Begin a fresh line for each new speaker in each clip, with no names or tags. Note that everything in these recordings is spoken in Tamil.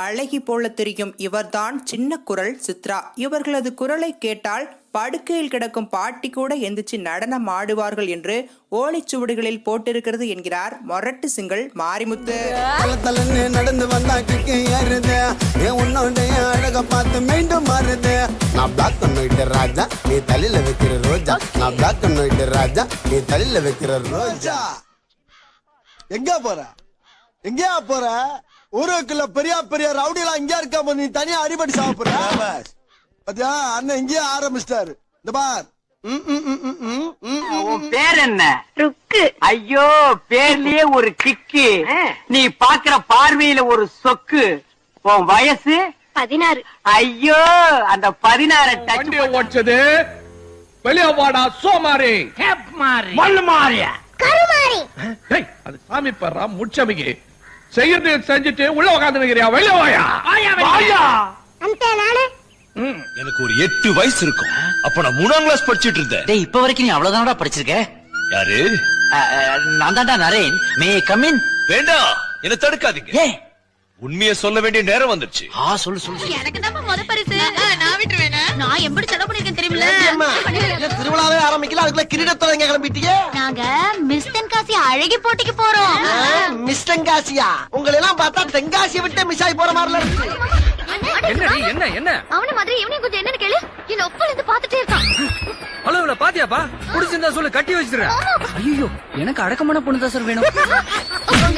அழகி போல தெரியும் இவர்தான் சின்ன குரல் சித்ரா. இவர்களது குரலை கேட்டால் படுக்கையில் கிடக்கும் பாட்டி கூட எந்திரிச்சு நடனம் ஆடுவார்கள் என்று ஓலைச்சுவடிகளில் போட்டிருக்கிறது என்கிறார் மொரட்டு சிங்கிள் மாரிமுத்து.
நடந்து வந்தா அழக பார்த்து மீண்டும் மாறுது. நான் பிளாக் பண்ணிட்டு ராஜா நீ தலையில வைக்கிற ரோஜா. நான் பிளாக் பண்ணிட்டு ராஜா நீ தலையில வைக்கிற ரோஜா.
எங்க போற எங்கயா போற? ஊருக்குள்ள பெரிய பெரிய ரவுடிலாம் இங்க இருக்க, நீ தனியா அடிபடி சாப்பிடுற. பாத்தியா அண்ணன் இங்கேயே ஆரம்பிச்சிட்டாரு. இந்த பார்.
பேர் என்ன? ருக்கு. ஐயோ பேர்லயே ஒரு கிக்கு. நீ பாக்குற பார்வையில ஒரு சொக்கு. உன் வயசு
16.
ஐயோ அந்த 16 டச்
ஓச்சது வெளிய வாடா சோமாரி
மண்ணு மாறிய
கருமாரி.
அது சாமி பர்றா முச்சமிக்கு செய்யறது செஞ்சுட்டு உள்ள உட்கார்ந்து நிக்கிறியா? வெளிய வாயா வாயா.
அந்த நானே
எனக்கு ஒரு 8 வயசு இருக்கும். அப்ப நான் 3ஆம் கிளாஸ் படிச்சிட்டு இருந்தேன்.
டேய் இப்ப வரைக்கும் நீ அவ்வளவுதானடா படிச்சிருக்க?
யாரு?
நான் தான்டா நரேன். May come in?
வேண்டாம், என்ன தடுக்காதீங்க.
ஏ
உண்மையை சொல்ல வேண்டிய நேரம் வந்துருச்சு.
சொல்லு.
எனக்கு தான் முத பரிசு. நான் விட்டுருவேனா? நான் எப்படி செலவு பண்ணிருக்கேன் தெரியுமில்ல?
திருவிழாவே ஆரம்பிக்கல, அதுக்குள்ள கிரீடத்தோட எங்க கிளம்பிட்டீங்க?
நாங்க மிஸ் தென்காசி அழகி போட்டிக்கு போறோம்.
மிஸ் தென்காசியா? உங்களை எல்லாம் பார்த்தா தென்காசியை விட்டு மிஸ் ஆகி போற மாதிரில இருக்கு.
என்ன
அவன மாதிரி இவனையும் கொஞ்சம் என்னன்னு கேளு. என்ன ஒப்பல இருந்து பாத்துட்டே இருக்கான்.
அளவுல பாத்தியாப்பா? புடிச்சிருந்தா சொல்லு, கட்டி வச்சிடுறேன்.
ஐயோ எனக்கு அடக்கமான பொண்ணு தான் சார் வேணும்.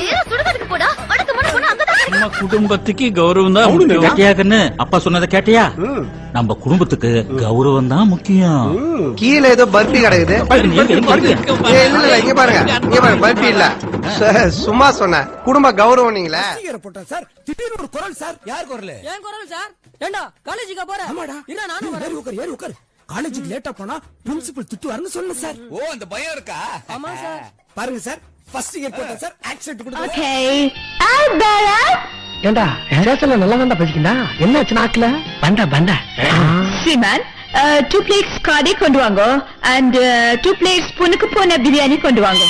நேரா சுடுகாட்டுக்கு போடா. அடக்கமான பொண்ணு அங்கதான் இருக்கு.
நம்ம குடும்பத்துக்கு கௌரவம் தான் முக்கியம். கேட்டியாக்கன்னு அப்பா சொன்னதை கேட்டியா? நம்ம குடும்பத்துக்கு கௌரவம் தான் முக்கியம்.
கீழே ஏதோ பர்பி கிடக்குது. இல்ல இங்க பாருங்க பர்பி இல்ல, சும்மா சொன்ன குடும்ப கௌரவம். நீங்களே
சார் திடீர்னு ஒரு குரல் சார். யார் குரல்?
ஏன் குரல் சார்? ஏண்டா காலேஜுக்கு போற?
ஆமாடா.
இல்ல நானும் வரேன்.
ஏறு உட்கார். காலேஜுக்கு லேட்டா போனா பிரின்சிபல் திட்டுவாருன்னு சொன்ன சார்.
ஓ அந்த பயம் இருக்கா?
ஆமா சார்.
பாருங்க சார், ஃபர்ஸ்ட் இயர் போட்டேன் சார். ஆக்செப்ட் கொடுங்க.
ஓகே.
ஏண்டா ஸ்டேஷன்ல நல்லா தான் பேசிக்கிட்டா. என்னாச்சு நாக்குல? பண்டா
ஸ்ரீமான் 2 plates காடை கொண்டு வாங்க and 2 plates புனுக்கு போன பிரியாணி கொண்டு வாங்க.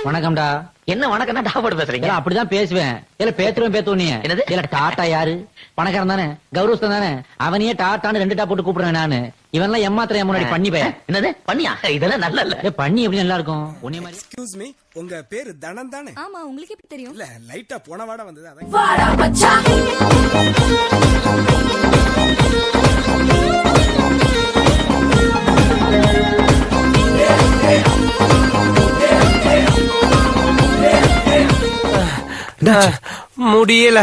வணக்கம்டா. என்ன வணக்கம் டாபோட பேசுறீங்க? அப்படிதான் பேசுவேன். இல்ல பேத்துருவேன் நீ. இல்ல டாட்டா யாரு? பணக்காரன் தானே, கௌரவஸ்தான் தானே. அவனையே டாட்டான்னு 2 டாப் போட்டு கூப்பிடுறேன் நானு. இவன்லாம் எம்மாத்திர முன்னாடி பண்ணி பே. என்னது பண்ணியா? இதெல்லாம் நல்ல இல்ல. பண்ணி எப்படி நல்லா இருக்கும்? உன்னை மாதிரி.
எக்ஸ்கியூஸ் மீ, உங்க பேரு தனன் தானே?
ஆமா, உங்களுக்கு எப்படி தெரியும்?
இல்ல லைட்டா போன வாட வந்தது அதான்.
வாடா மச்சான்.
முடியல.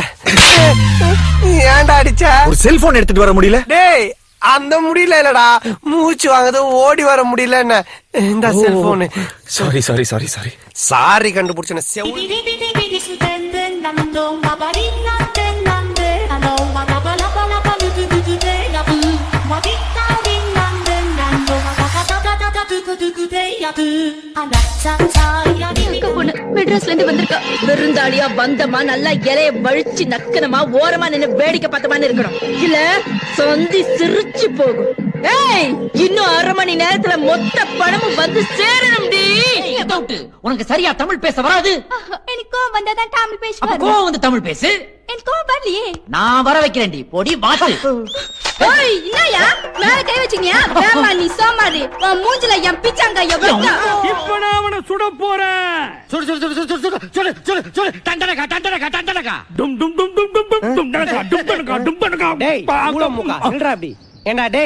ஏன்டா அடிச்ச?
ஒரு செல்போன் எடுத்துட்டு வர முடியல?
டேய் அந்த முடியல இல்லடா, மூச்சு வாங்குது, ஓடி வர முடியல. என்ன இந்த செல்போன்? சாரி கண்டுபிடிச்சன.
மெட்ராஸ்ல இருந்து வந்திருக்கா. விருந்தாளியா வந்தமா நல்லா இலைய வழிச்சு நக்கனமா ஓரமா நின்னு வேடிக்கை பார்த்தமான்னு இருக்கணும். இல்ல சொந்தி சிரிச்சு போகும். ஏய் இன்னும் 1/2 மணி நேரத்துல மொத்த பணமும் வந்து சேரணும்.
உனக்கு சரியா தமிழ் பேச வராது.
எனக்கு வந்தாதான் தமிழ் பேசுவேன்.
கோவம் வந்து தமிழ் பேசு.
எனக்கு வரலையே.
நான் வர வைக்கிறேன்டி. பொடி வாத்து.
ஓய் என்னயா மேல கை வச்சீங்க? வேமா நீ சோமாரி. உன் மூஞ்சில என் பிச்சாங்க எவ்வளவு.
இப்ப நான் அவனை சுட போறேன்.
சுடு தண்டனகா.
டும் டும் டும் டும் டும் டும் டும் டனகா டும் டனகா டும் டனகா.
டேய் மூளை முக்கா என்னடா அப்படி? ஏண்டா டேய்